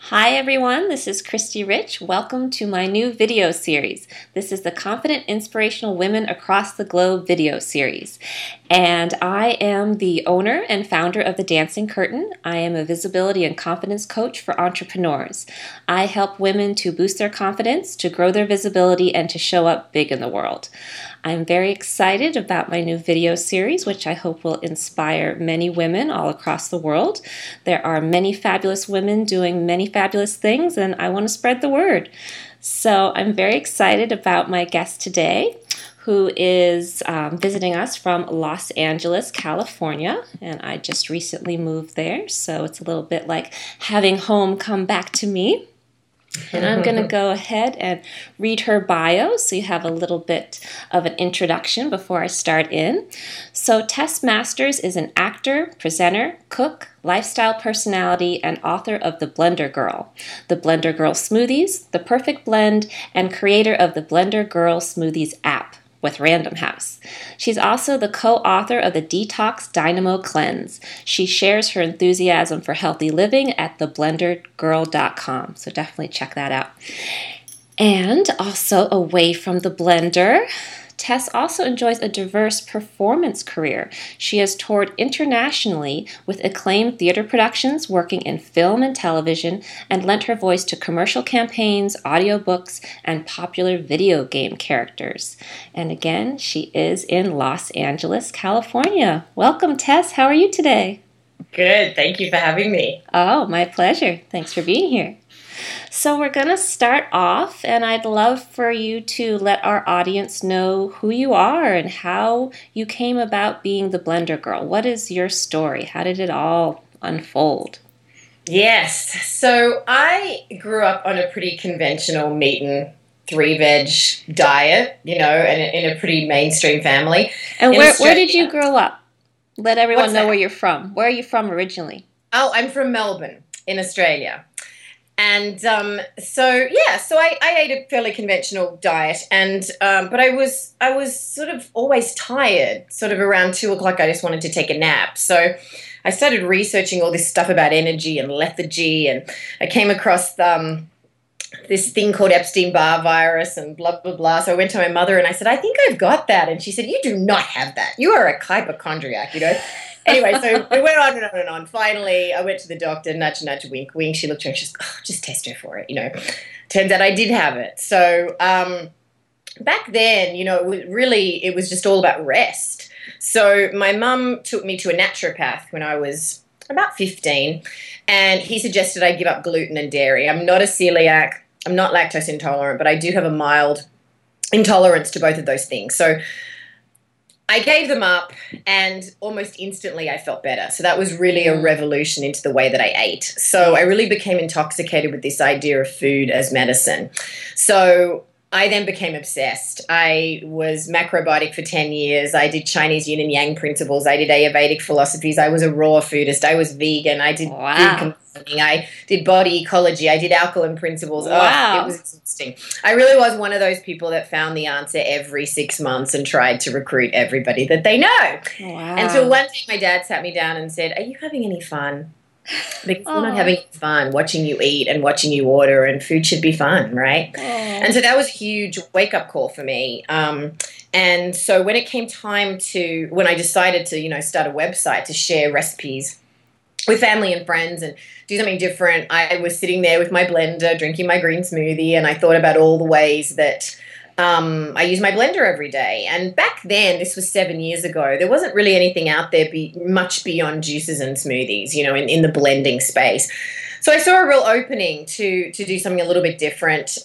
Hi everyone, this is Christy Rich. Welcome to my new video series. This is the Confident Inspirational Women Across the Globe video series. And I am the owner and founder of The Dancing Curtain. I am a visibility and confidence coach for entrepreneurs. I help women to boost their confidence, to grow their visibility, and to show up big in the world. I'm very excited about my new video series, which I hope will inspire many women all across the world. There are many fabulous women doing many fabulous things, and I want to spread the word. So I'm very excited about my guest today, who is visiting us from Los Angeles, California, and I just recently moved there, so it's a little bit like having home come back to me. And I'm going to go ahead and read her bio so you have a little bit of an introduction before I start in. So Tess Masters is an actor, presenter, cook, lifestyle personality, and author of The Blender Girl, The Blender Girl Smoothies, The Perfect Blend, and creator of the Blender Girl Smoothies app with Random House. She's also the co-author of the Detox Dynamo Cleanse. She shares her enthusiasm for healthy living at theblendergirl.com, so definitely check that out. And also away from the blender, Tess also enjoys a diverse performance career. She has toured internationally with acclaimed theater productions, working in film and television, and lent her voice to commercial campaigns, audiobooks, and popular video game characters. And again, she is in Los Angeles, California. Welcome, Tess. How are you today? Good. Thank you for having me. Oh, my pleasure. Thanks for being here. So we're going to start off, and I'd love for you to let our audience know who you are and how you came about being the Blender Girl. What is your story? How did it all unfold? Yes. So I grew up on a pretty conventional meat and three-veg diet, and in a pretty mainstream family. And where did you grow up? Let everyone know where you're from. Where are you from originally? Oh, I'm from Melbourne in Australia. And so I ate a fairly conventional diet, and but I was sort of always tired. Sort of around 2:00, I just wanted to take a nap. So I started researching all this stuff about energy and lethargy, and I came across this thing called Epstein-Barr virus and blah blah blah. So I went to my mother and I said, "I think I've got that," and she said, "You do not have that. You are a hypochondriac, Anyway, so we went on and on and on. Finally, I went to the doctor, nudge, nudge, wink, wink. She looked at me and she says, just test her for it, Turns out I did have it. So back then, it was just all about rest. So my mum took me to a naturopath when I was about 15, and he suggested I give up gluten and dairy. I'm not a celiac. I'm not lactose intolerant, but I do have a mild intolerance to both of those things. So I gave them up, and almost instantly I felt better. So that was really a revolution into the way that I ate. So I really became intoxicated with this idea of food as medicine. So I then became obsessed. I was macrobiotic for 10 years. I did Chinese yin and yang principles. I did Ayurvedic philosophies. I was a raw foodist. I was vegan. I did food combining. I did body ecology. I did alkaline principles. Wow. Oh, it was exhausting. I really was one of those people that found the answer every 6 months and tried to recruit everybody that they know. Wow. Until one day my dad sat me down and said, "Are you having any fun? Because we're not having fun watching you eat and watching you order, and food should be fun, right?" And so that was a huge wake-up call for me. And so when it came time when I decided to, start a website to share recipes with family and friends and do something different, I was sitting there with my blender, drinking my green smoothie, and I thought about all the ways that I use my blender every day. And back then, this was 7 years ago, there wasn't really anything out there much beyond juices and smoothies, in the blending space. So I saw a real opening to do something a little bit different.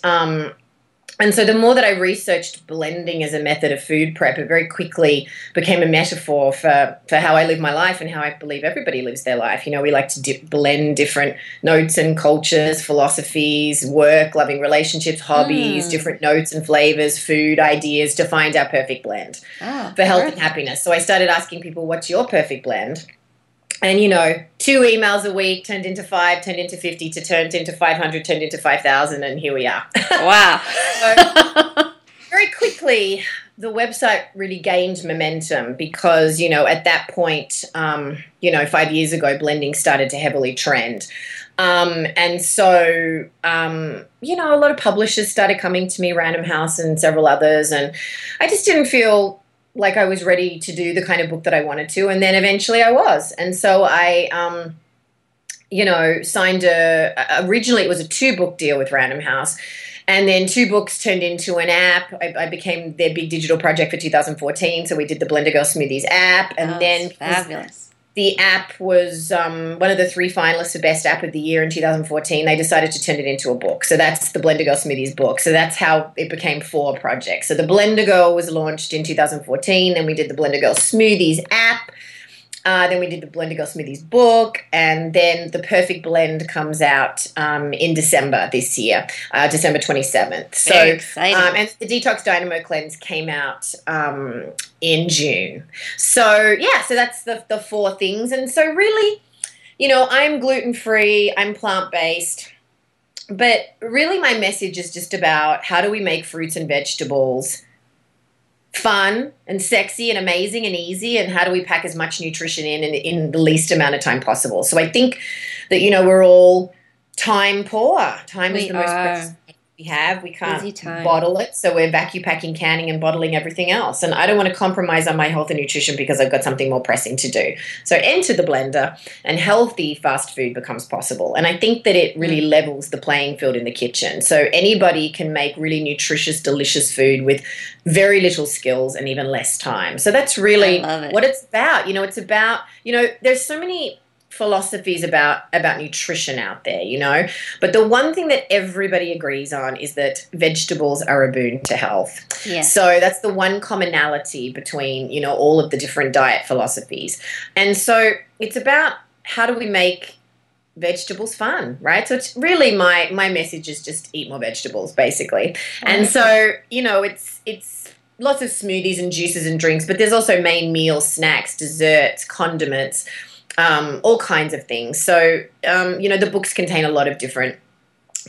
And so the more that I researched blending as a method of food prep, it very quickly became a metaphor for how I live my life and how I believe everybody lives their life. We like to blend different notes and cultures, philosophies, work, loving relationships, hobbies, different notes and flavors, food ideas to find our perfect blend for health and happiness. So I started asking people, what's your perfect blend? And, 2 emails a week turned into 5, turned into 50, turned into 500, turned into 5,000, and here we are. Wow. So very quickly, the website really gained momentum because, at that point, 5 years ago, blending started to heavily trend. And so, a lot of publishers started coming to me, Random House and several others, and I just didn't feel like I was ready to do the kind of book that I wanted to. And then eventually I was. And so I, signed originally it was a 2-book deal with Random House. And then 2 books turned into an app. I became their big digital project for 2014. So we did the Blender Girl Smoothies app. And then fabulous. The app was one of the 3 finalists for Best App of the Year in 2014. They decided to turn it into a book. So that's the Blender Girl Smoothies book. So that's how it became 4 projects. So the Blender Girl was launched in 2014. Then we did the Blender Girl Smoothies app. Then we did the Blender Girl Smoothies book, and then The Perfect Blend comes out in December this year, December 27th. So, very exciting. And the Detox Dynamo Cleanse came out in June. So, so that's the 4 things. And so really, I'm gluten-free, I'm plant-based, but really my message is just about how do we make fruits and vegetables fun and sexy and amazing and easy, and how do we pack as much nutrition in the least amount of time possible. So I think that, we're all time poor. Time is the most precious thing we have. We can't bottle it, so we're vacuum packing, canning, and bottling everything else. And I don't want to compromise on my health and nutrition because I've got something more pressing to do. So enter the blender, and healthy fast food becomes possible. And I think that it really levels the playing field in the kitchen. So anybody can make really nutritious, delicious food with very little skills and even less time. So that's really what it's about. It's about, there's so many philosophies about nutrition out there, but the one thing that everybody agrees on is that vegetables are a boon to health. Yes. So that's the one commonality between, all of the different diet philosophies. And so it's about how do we make vegetables fun, right? So it's really my message is just eat more vegetables, basically. And so, it's lots of smoothies and juices and drinks, but there's also main meals, snacks, desserts, condiments, all kinds of things. So, the books contain a lot of different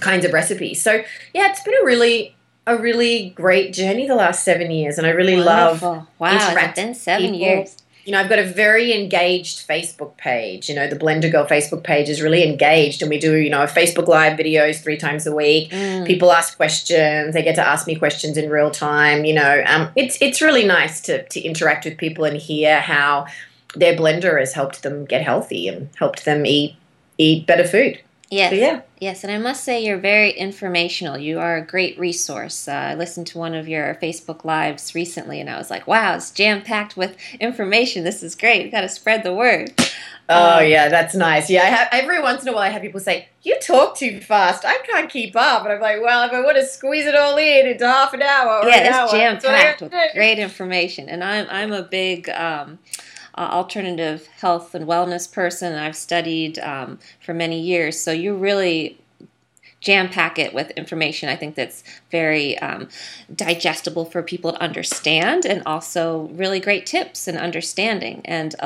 kinds of recipes. So, it's been a really great journey the last 7 years, and I really love it's been 7 years. I've got a very engaged Facebook page. The Blender Girl Facebook page is really engaged, and we do, a Facebook Live videos 3 times a week. People ask questions. They get to ask me questions in real time. It's really nice to interact with people and hear how their blender has helped them get healthy and helped them eat better food. Yes. So, Yes, and I must say you're very informational. You are a great resource. I listened to one of your Facebook Lives recently, and I was like, wow, it's jam-packed with information. This is great. We've got to spread the word. Oh, yeah, that's nice. Yeah, every once in a while I have people say, you talk too fast. I can't keep up. And I'm like, well, if I want to squeeze it all in into half an hour or an hour. It's jam-packed with great information. And I'm a big alternative health and wellness person, and I've studied for many years. So you really jam-pack it with information. I think that's very digestible for people to understand, and also really great tips and understanding. And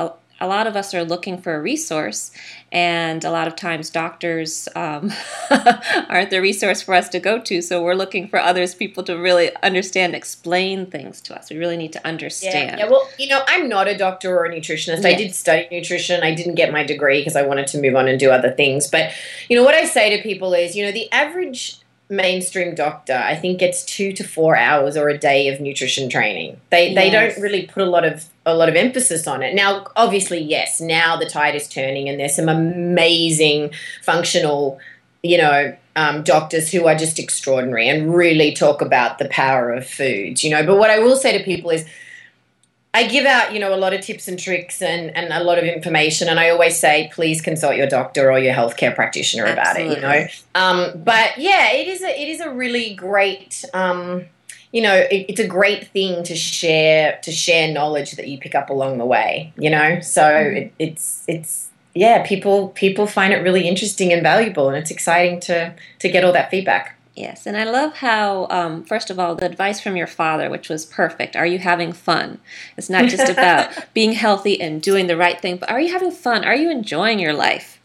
a lot of us are looking for a resource, and a lot of times doctors aren't the resource for us to go to, so we're looking for people to really understand, explain things to us. We really need to understand. Yeah. Well, I'm not a doctor or a nutritionist. I did study nutrition. I didn't get my degree because I wanted to move on and do other things. But, what I say to people is, the average mainstream doctor, I think, gets 2 to 4 hours or a day of nutrition training. They don't really put a lot of emphasis on it. Now, obviously, yes, now the tide is turning, and there's some amazing functional, doctors who are just extraordinary and really talk about the power of foods, But what I will say to people is, I give out, a lot of tips and tricks and a lot of information, and I always say, please consult your doctor or your healthcare practitioner about it, But yeah, it is a really great, it's a great thing to share knowledge that you pick up along the way, So people find it really interesting and valuable, and it's exciting to get all that feedback. Yes, and I love how, first of all, the advice from your father, which was perfect. Are you having fun? It's not just about being healthy and doing the right thing, but are you having fun? Are you enjoying your life?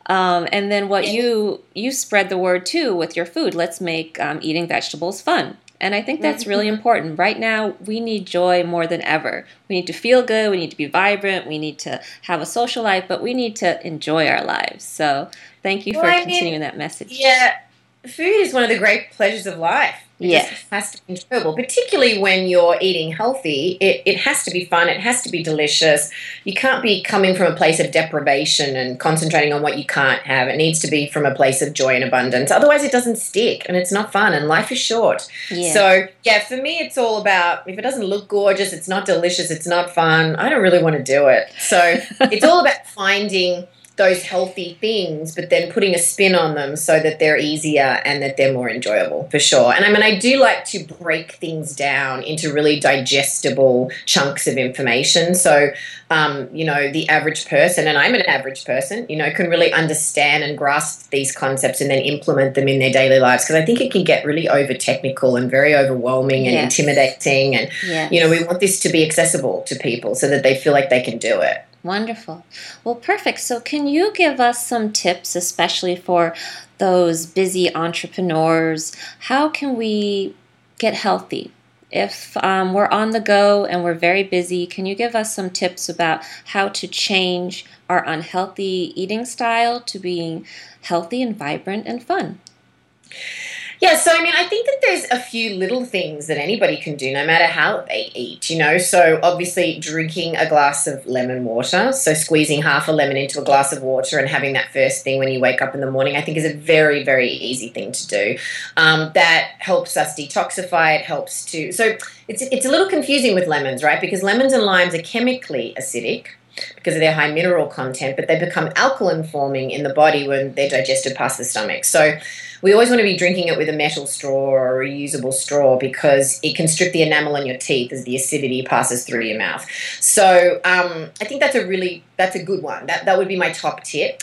And then what you spread the word too with your food. Let's make eating vegetables fun. And I think that's really important. Right now, we need joy more than ever. We need to feel good. We need to be vibrant. We need to have a social life, but we need to enjoy our lives. So thank you for continuing that message. Yeah, food is one of the great pleasures of life. It just has to be enjoyable, particularly when you're eating healthy. It has to be fun. It has to be delicious. You can't be coming from a place of deprivation and concentrating on what you can't have. It needs to be from a place of joy and abundance. Otherwise, it doesn't stick, and it's not fun, and life is short. Yeah. So, for me, it's all about, if it doesn't look gorgeous, it's not delicious, it's not fun, I don't really want to do it. So it's all about finding those healthy things, but then putting a spin on them so that they're easier and that they're more enjoyable, for sure. And I do like to break things down into really digestible chunks of information. So, the average person, and I'm an average person, can really understand and grasp these concepts and then implement them in their daily lives. Because I think it can get really over technical and very overwhelming and intimidating. And, we want this to be accessible to people so that they feel like they can do it. Wonderful. Well, perfect. So can you give us some tips, especially for those busy entrepreneurs? How can we get healthy? If we're on the go and we're very busy, can you give us some tips about how to change our unhealthy eating style to being healthy and vibrant and fun? Yeah, so I think that there's a few little things that anybody can do no matter how they eat, So obviously drinking a glass of lemon water, so squeezing half a lemon into a glass of water and having that first thing when you wake up in the morning, I think is a very, very easy thing to do. That helps us detoxify. It helps to... So it's a little confusing with lemons, right? Because lemons and limes are chemically acidic because of their high mineral content, but they become alkaline forming in the body when they're digested past the stomach. So we always want to be drinking it with a metal straw or a reusable straw because it can strip the enamel on your teeth as the acidity passes through your mouth. So I think that's a good one. That would be my top tip.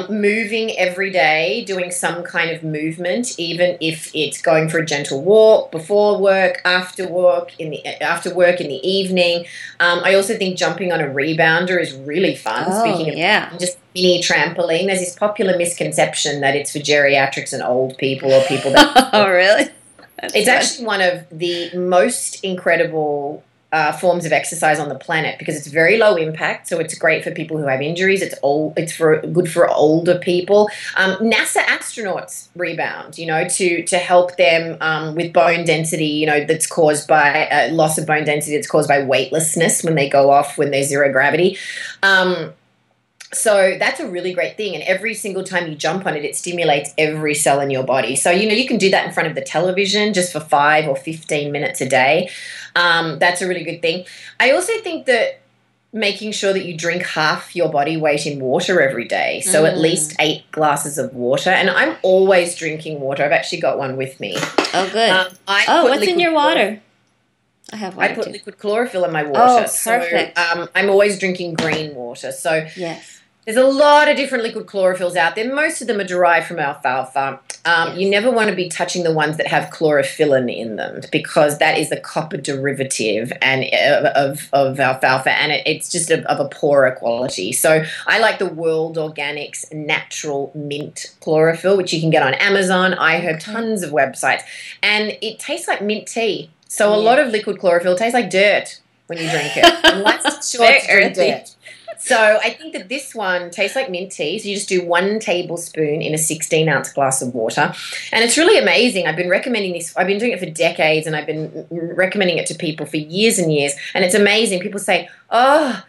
Moving every day, doing some kind of movement, even if it's going for a gentle walk before work, after work, in the evening. I also think jumping on a rebounder is really fun. Speaking of just mini trampoline, there's this popular misconception that it's for geriatrics and old people or people that... Oh, really? It's actually one of the most incredible forms of exercise on the planet because it's very low impact, so it's great for people who have injuries. It's good for older people. NASA astronauts rebound, to help them with bone density, that's caused by loss of bone density that's caused by weightlessness when they go off when there's zero gravity. So that's a really great thing. And every single time you jump on it, it stimulates every cell in your body. So, you can do that in front of the television just for 5 or 15 minutes a day. That's a really good thing. I also think that making sure that you drink half your body weight in water every day. So at least 8 glasses of water. And I'm always drinking water. I've actually got one with me. Oh, good. What's in your water? I put liquid chlorophyll in my water. Oh, perfect. So I'm always drinking green water. So yes. There's a lot of different liquid chlorophylls out there. Most of them are derived from alfalfa. You never want to be touching the ones that have chlorophyllin in them because that is the copper derivative of alfalfa, and it's just of a poorer quality. So I like the World Organics Natural Mint Chlorophyll, which you can get on Amazon. I have tons of websites, and it tastes like mint tea. So a lot of liquid chlorophyll tastes like dirt when you drink it. And life's short to drink dirt. So I think that this one tastes like mint tea. So you just do 1 tablespoon in a 16-ounce glass of water. And it's really amazing. I've been recommending this. I've been doing it for decades, and I've been recommending it to people for years and years. And it's amazing. People say, oh,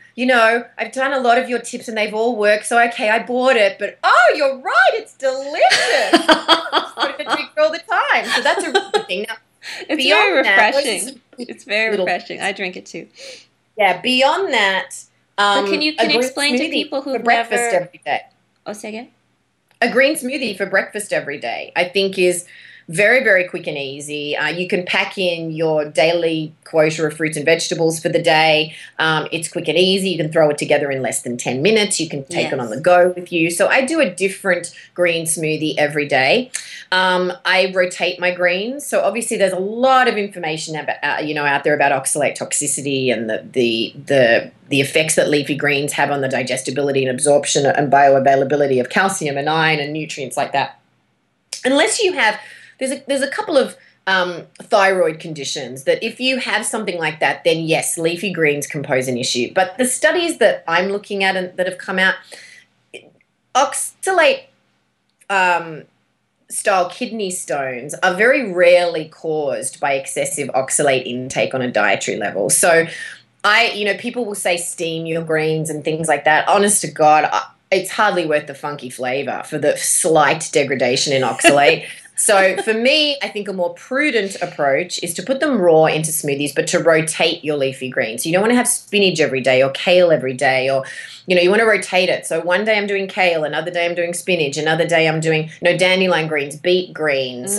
I've done a lot of your tips and they've all worked. So, okay, I bought it. But, oh, you're right. It's delicious. I drink it all the time. So that's a good thing. Now, it's very refreshing. It's very refreshing. I drink it too. Yeah, beyond that... But can you explain to people who breakfast every day? Oh, say again? A green smoothie for breakfast every day, I think, is very, very quick and easy. You can pack in your daily quota of fruits and vegetables for the day. It's quick and easy. You can throw it together in less than 10 minutes. You can take it on the go with you. So I do a different green smoothie every day. I rotate my greens. So obviously there's a lot of information about, out there about oxalate toxicity and the effects that leafy greens have on the digestibility and absorption and bioavailability of calcium and iron and nutrients like that. Unless you have... There's a couple of thyroid conditions, that if you have something like that, then yes, leafy greens can pose an issue. But the studies that I'm looking at and that have come out, oxalate style kidney stones are very rarely caused by excessive oxalate intake on a dietary level. So people will say steam your greens and things like that. Honest to God, it's hardly worth the funky flavor for the slight degradation in oxalate. So for me, I think a more prudent approach is to put them raw into smoothies, but to rotate your leafy greens. So you don't want to have spinach every day or kale every day, or, you want to rotate it. So one day I'm doing kale, another day I'm doing spinach, another day I'm doing, dandelion greens, beet greens,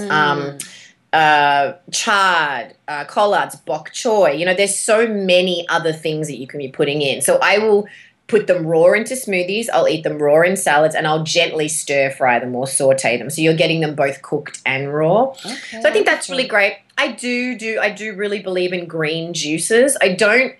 chard, collards, bok choy. There's so many other things that you can be putting in. So I will put them raw into smoothies. I'll eat them raw in salads, and I'll gently stir fry them or saute them. So you're getting them both cooked and raw. Okay, so I think that's really great. I do really believe in green juices. I don't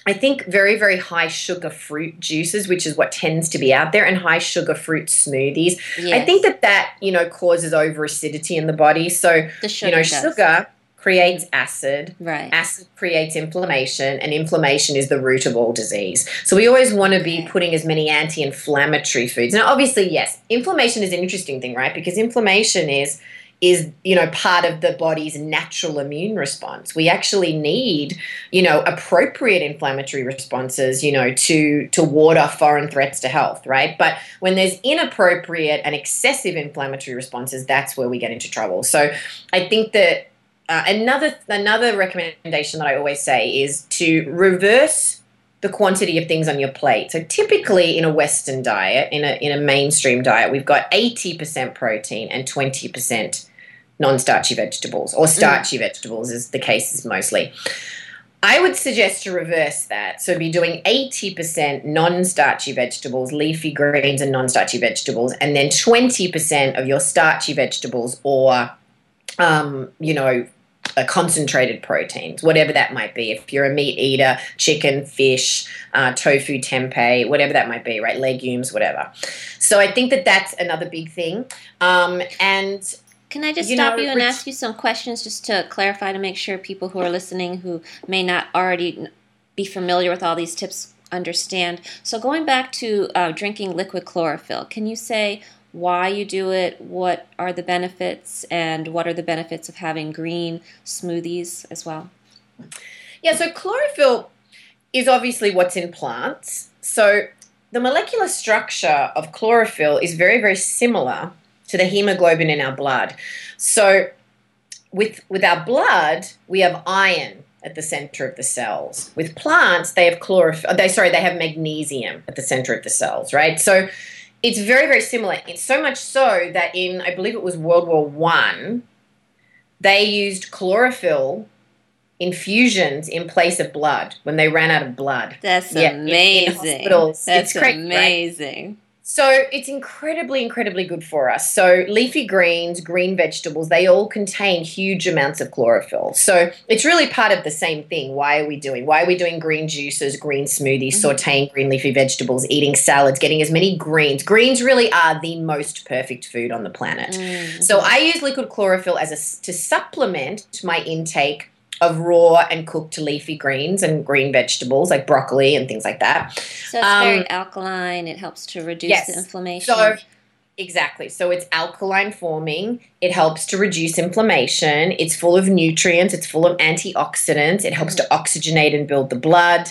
I think very, very high sugar fruit juices, which is what tends to be out there, and high sugar fruit smoothies. Yes. I think that causes over acidity in the body. So, sugar creates acid. Right. Acid creates inflammation, and inflammation is the root of all disease. So we always want to be putting as many anti-inflammatory foods. Now, obviously, yes, inflammation is an interesting thing, right? Because inflammation is part of the body's natural immune response. We actually need, appropriate inflammatory responses, to ward off foreign threats to health, right? But when there's inappropriate and excessive inflammatory responses, that's where we get into trouble. So I think that another recommendation that I always say is to reverse the quantity of things on your plate. So typically in a Western diet, in a mainstream diet, we've got 80% protein and 20% non-starchy vegetables, or starchy vegetables as the case is mostly. I would suggest to reverse that. So be doing 80% non-starchy vegetables, leafy greens and non-starchy vegetables, and then 20% of your starchy vegetables or concentrated proteins, whatever that might be. If you're a meat eater, chicken, fish, tofu, tempeh, whatever that might be, right? Legumes, whatever. So I think that that's another big thing. And can I just stop you and ask you some questions just to clarify, to make sure people who are listening who may not already be familiar with all these tips understand? So going back to drinking liquid chlorophyll, can you say why you do it, what are the benefits, and what are the benefits of having green smoothies as well? Yeah, so chlorophyll is obviously what's in plants. So the molecular structure of chlorophyll is very, very similar to the hemoglobin in our blood. So with our blood, we have iron at the center of the cells. With plants, they have they have magnesium at the center of the cells, right? So it's very, very similar. It's so much so that in, I believe it was World War I, they used chlorophyll infusions in place of blood when they ran out of blood. That's amazing. In hospitals. That's crazy, amazing. Right? So it's incredibly, incredibly good for us. So leafy greens, green vegetables, they all contain huge amounts of chlorophyll. So it's really part of the same thing. Why are we doing green juices, green smoothies, sauteing green leafy vegetables, eating salads, getting as many greens? Greens really are the most perfect food on the planet. So I use liquid chlorophyll to supplement my intake of raw and cooked leafy greens and green vegetables like broccoli and things like that. So it's very alkaline. It helps to reduce the inflammation. So, exactly. So it's alkaline forming. It helps to reduce inflammation. It's full of nutrients. It's full of antioxidants. It helps to oxygenate and build the blood.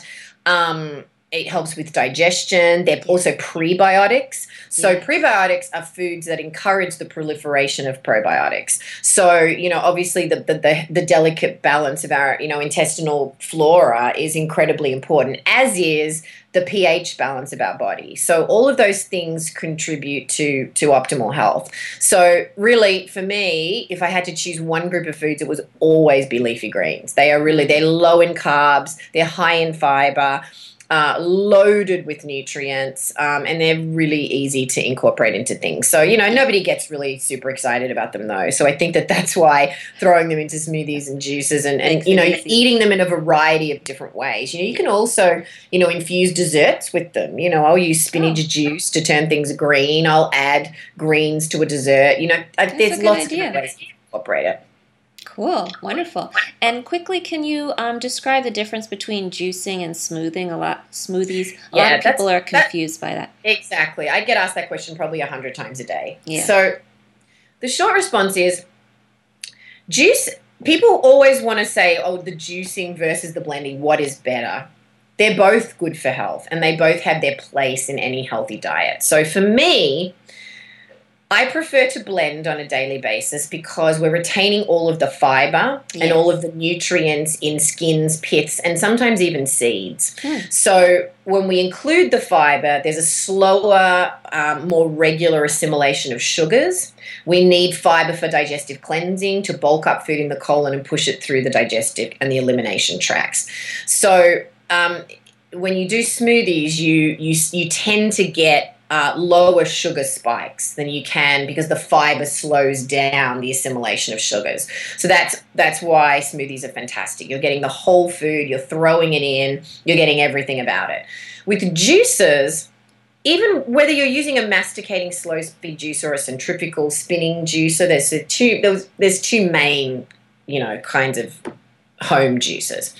It helps with digestion. They're also prebiotics. So prebiotics are foods that encourage the proliferation of probiotics. So, obviously the delicate balance of our, intestinal flora is incredibly important, as is the pH balance of our body. So all of those things contribute to optimal health. So really, for me, if I had to choose one group of foods, it would always be leafy greens. They're low in carbs. They're high in fiber. loaded with nutrients, and they're really easy to incorporate into things. So, nobody gets really super excited about them, though. So I think that's why throwing them into smoothies and juices and eating them in a variety of different ways. You can also, infuse desserts with them. I'll use spinach juice to turn things green. I'll add greens to a dessert. There's lots of different ways to incorporate it. Cool. Wonderful. And quickly, can you describe the difference between juicing and smoothing? Smoothies. A lot of people are confused by that. Exactly. I get asked that question probably 100 times a day. Yeah. So the short response is juice. People always want to say, the juicing versus the blending, what is better? They're both good for health, and they both have their place in any healthy diet. So for me, I prefer to blend on a daily basis because we're retaining all of the fiber and all of the nutrients in skins, pits, and sometimes even seeds. So when we include the fiber, there's a slower, more regular assimilation of sugars. We need fiber for digestive cleansing to bulk up food in the colon and push it through the digestive and the elimination tracts. So when you do smoothies, you tend to get lower sugar spikes than you can because the fiber slows down the assimilation of sugars. So that's why smoothies are fantastic. You're getting the whole food, you're throwing it in, you're getting everything about it. With juices, even whether you're using a masticating slow speed juicer or a centrifugal spinning juicer, there's two main, kinds of home juicers.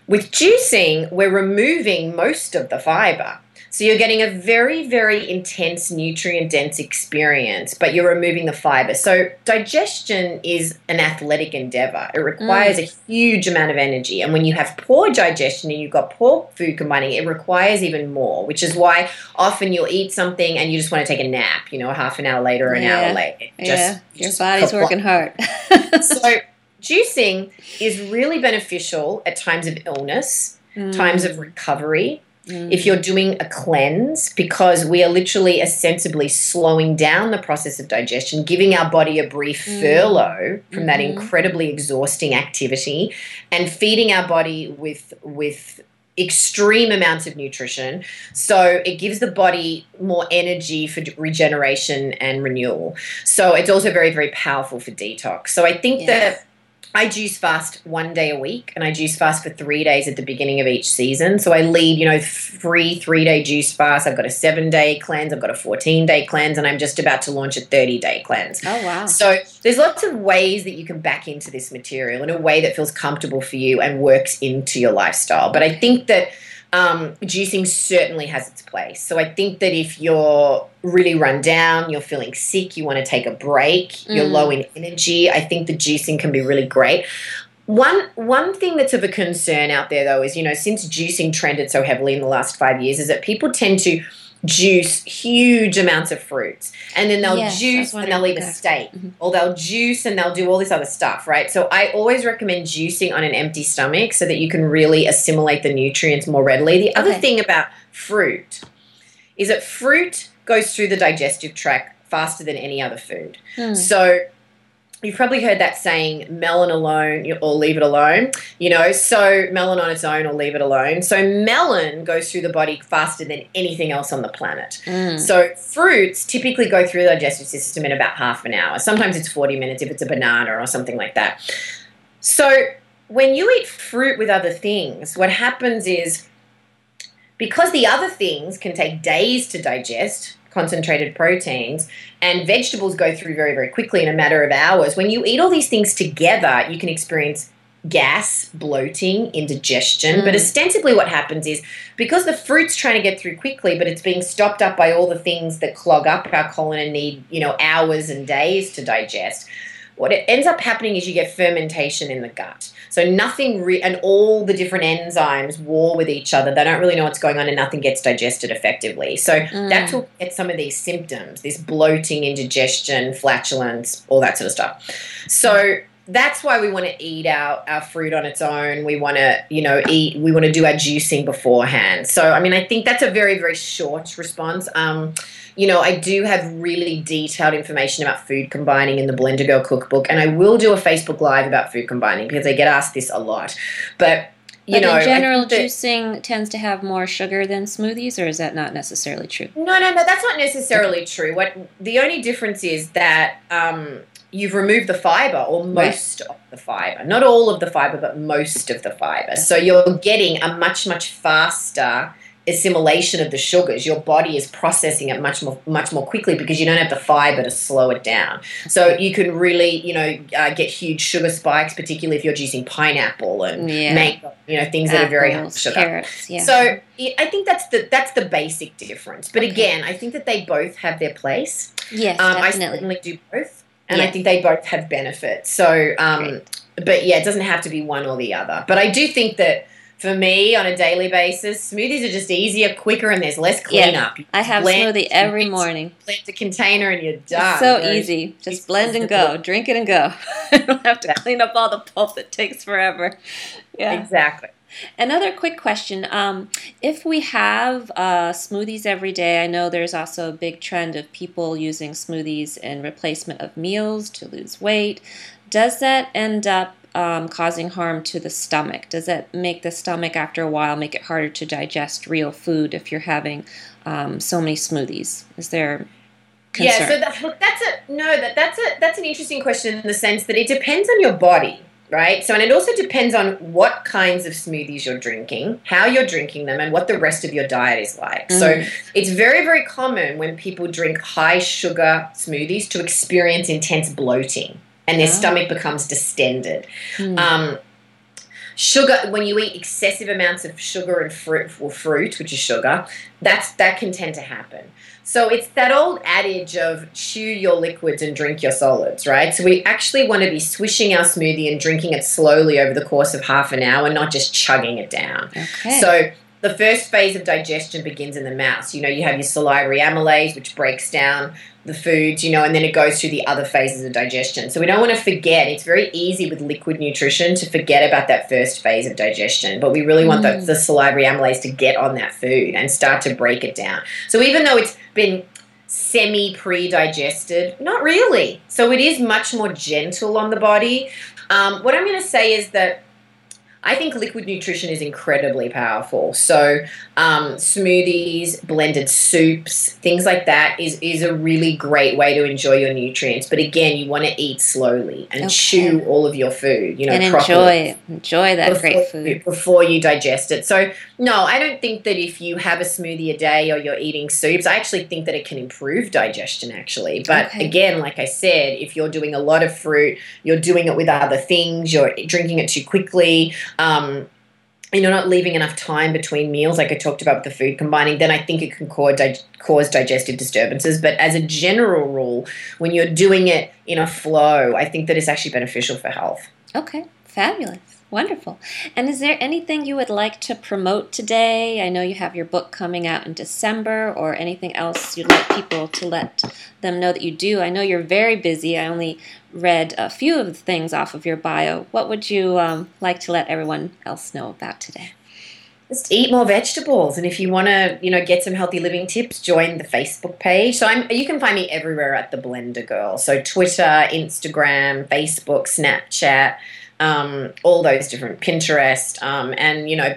With juicing, we're removing most of the fiber. So you're getting a very, very intense, nutrient-dense experience, but you're removing the fiber. So digestion is an athletic endeavor. It requires a huge amount of energy. And when you have poor digestion and you've got poor food combining, it requires even more, which is why often you'll eat something and you just want to take a nap, a half an hour later or an hour later. Your body's working hard. So juicing is really beneficial at times of illness, times of recovery, if you're doing a cleanse, because we are literally ostensibly slowing down the process of digestion, giving our body a brief furlough from that incredibly exhausting activity, and feeding our body with extreme amounts of nutrition. So it gives the body more energy for regeneration and renewal. So it's also very, very powerful for detox. So I think that I juice fast 1 day a week, and I juice fast for 3 days at the beginning of each season. So I lead, free 3-day juice fast. I've got a 7-day cleanse. I've got a 14-day cleanse, and I'm just about to launch a 30-day cleanse. Oh, wow. So there's lots of ways that you can back into this material in a way that feels comfortable for you and works into your lifestyle. But I think that juicing certainly has its place. So I think that if you're really run down, you're feeling sick, you want to take a break, you're low in energy, I think the juicing can be really great. One thing that's of a concern out there, though, is, since juicing trended so heavily in the last 5 years, is that people tend to juice huge amounts of fruits, and then they'll juice and they'll eat a steak, or they'll juice and they'll do all this other stuff, right? So I always recommend juicing on an empty stomach so that you can really assimilate the nutrients more readily. The other thing about fruit is that fruit goes through the digestive tract faster than any other food. So you've probably heard that saying, melon alone or leave it alone, so melon on its own or leave it alone. So melon goes through the body faster than anything else on the planet. So fruits typically go through the digestive system in about half an hour. Sometimes it's 40 minutes if it's a banana or something like that. So when you eat fruit with other things, what happens is, because the other things can take days to digest, concentrated proteins, and vegetables go through very, very quickly in a matter of hours. When you eat all these things together, you can experience gas, bloating, indigestion. But ostensibly what happens is, because the fruit's trying to get through quickly, but it's being stopped up by all the things that clog up our colon and need, hours and days to digest, what it ends up happening is you get fermentation in the gut. So and all the different enzymes war with each other. They don't really know what's going on, and nothing gets digested effectively. So that's what gets some of these symptoms, this bloating, indigestion, flatulence, all that sort of stuff. So that's why we want to eat our fruit on its own. We want to, we want to do our juicing beforehand. So, I think that's a very, very short response. I do have really detailed information about food combining in the Blender Girl cookbook, and I will do a Facebook Live about food combining because I get asked this a lot. But, But know, in general, juicing tends to have more sugar than smoothies, or is that not necessarily true? No, that's not necessarily true. What the only difference is that you've removed the fiber, or most of the fiber. Not all of the fiber, but most of the fiber. So you're getting a much faster assimilation of the sugars. Your body is processing it much more quickly because you don't have the fiber to slow it down. So you can really, get huge sugar spikes, particularly if you're juicing pineapple and mango, things that are very high sugar. Carrots, So I think that's the basic difference. But again, I think that they both have their place. Yes, definitely. I certainly do both, and I think they both have benefits. So, but yeah, it doesn't have to be one or the other. But I do think that, for me, on a daily basis, smoothies are just easier, quicker, and there's less cleanup. Yeah, I have smoothie every morning. Blend a container and you're done. So easy. Just blend and go. Drink it and go. I don't have to clean up all the pulp that takes forever. Yeah, exactly. Another quick question. If we have smoothies every day, I know there's also a big trend of people using smoothies in replacement of meals to lose weight. Does that end up causing harm to the stomach? Does that make the stomach, after a while, make it harder to digest real food if you're having so many smoothies? Is there concern? Yeah, so that's an interesting question in the sense that it depends on your body, right? So, and it also depends on what kinds of smoothies you're drinking, how you're drinking them, and what the rest of your diet is like. So it's very, very common when people drink high sugar smoothies to experience intense bloating, and their stomach becomes distended. Sugar, when you eat excessive amounts of sugar and fruit, which is sugar, that can tend to happen. So it's that old adage of chew your liquids and drink your solids, right? So we actually want to be swishing our smoothie and drinking it slowly over the course of half an hour, not just chugging it down. Okay. So the first phase of digestion begins in the mouth. You have your salivary amylase, which breaks down the foods, and then it goes through the other phases of digestion. So we don't want to forget. It's very easy with liquid nutrition to forget about that first phase of digestion, but we really want the salivary amylase to get on that food and start to break it down. So even though it's been semi-pre-digested, not really. So it is much more gentle on the body. What I'm going to say is that I think liquid nutrition is incredibly powerful. So smoothies, blended soups, things like that is a really great way to enjoy your nutrients. But again, you want to eat slowly and chew all of your food, and properly. Enjoy that great food before you digest it. So no, I don't think that if you have a smoothie a day or you're eating soups, I actually think that it can improve digestion actually. But again, like I said, if you're doing a lot of fruit, you're doing it with other things, you're drinking it too quickly, and you're not leaving enough time between meals, like I talked about with the food combining, then I think it can cause digestive disturbances. But as a general rule, when you're doing it in a flow, I think that it's actually beneficial for health. Okay, fabulous. Wonderful. And is there anything you would like to promote today? I know you have your book coming out in December, or anything else you'd like people to let them know that you do. I know you're very busy. I only read a few of the things off of your bio. What would you like to let everyone else know about today? Just eat more vegetables, and if you want to, get some healthy living tips, join the Facebook page. So you can find me everywhere at The Blender Girl. So Twitter, Instagram, Facebook, Snapchat, all those different, Pinterest,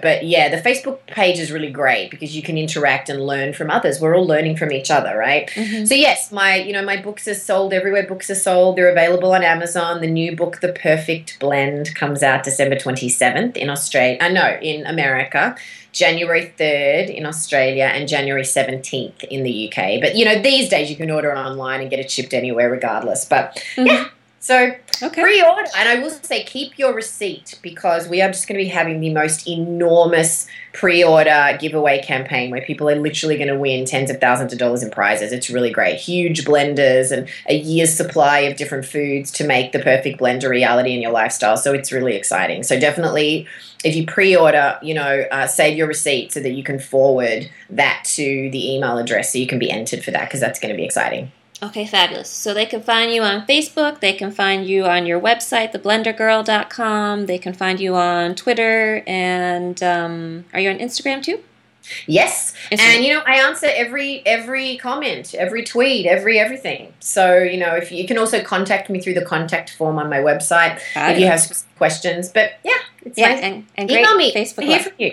but yeah, the Facebook page is really great because you can interact and learn from others. We're all learning from each other, right? So yes, my books are sold everywhere books are sold. They're available on Amazon. The new book, The Perfect Blend, comes out December 27th in America, January 3rd in Australia, and January 17th in the UK. But, these days you can order it online and get it shipped anywhere regardless. But yeah. So pre-order, and I will say keep your receipt, because we are just going to be having the most enormous pre-order giveaway campaign where people are literally going to win tens of thousands of dollars in prizes. It's really great. Huge blenders and a year's supply of different foods to make the perfect blend a reality in your lifestyle. So it's really exciting. So definitely, if you pre-order, save your receipt so that you can forward that to the email address so you can be entered for that, because that's going to be exciting. Okay, fabulous. So they can find you on Facebook. They can find you on your website, theblendergirl.com. They can find you on Twitter. And are you on Instagram too? Yes, and I answer every comment, every tweet, everything. So if you can also contact me through the contact form on my website if you have questions. But yeah, it's nice. And Email great me. Facebook I hear Live. from you.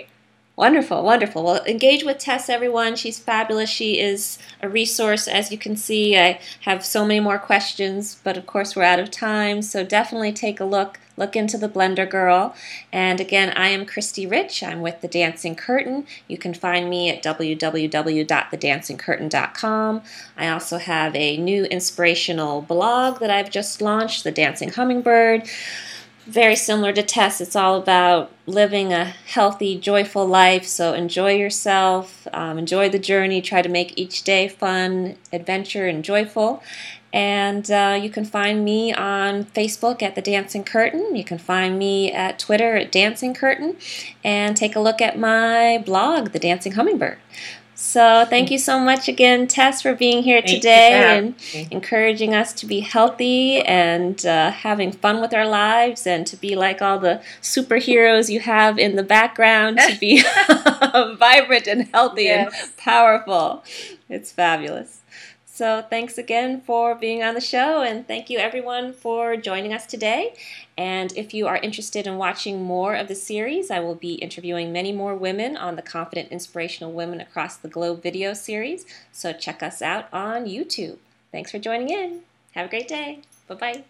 Wonderful, wonderful. Well, engage with Tess, everyone. She's fabulous. She is a resource. As you can see, I have so many more questions, but of course we're out of time, so definitely take a look into the Blender Girl. And again, I am Christy Rich. I'm with The Dancing Curtain. You can find me at www.thedancingcurtain.com. I also have a new inspirational blog that I've just launched, The Dancing Hummingbird. Very similar to Tess, it's all about living a healthy, joyful life. So enjoy yourself, enjoy the journey, try to make each day fun, adventure, and joyful. And you can find me on Facebook at The Dancing Curtain. You can find me at Twitter at Dancing Curtain. And take a look at my blog, The Dancing Hummingbird. So thank you so much again, Tess, for being here today and encouraging us to be healthy and having fun with our lives and to be like all the superheroes you have in the background, to be vibrant and healthy and powerful. It's fabulous. So thanks again for being on the show, and thank you everyone for joining us today. And if you are interested in watching more of the series, I will be interviewing many more women on the Confident Inspirational Women Across the Globe video series. So check us out on YouTube. Thanks for joining in. Have a great day. Bye-bye.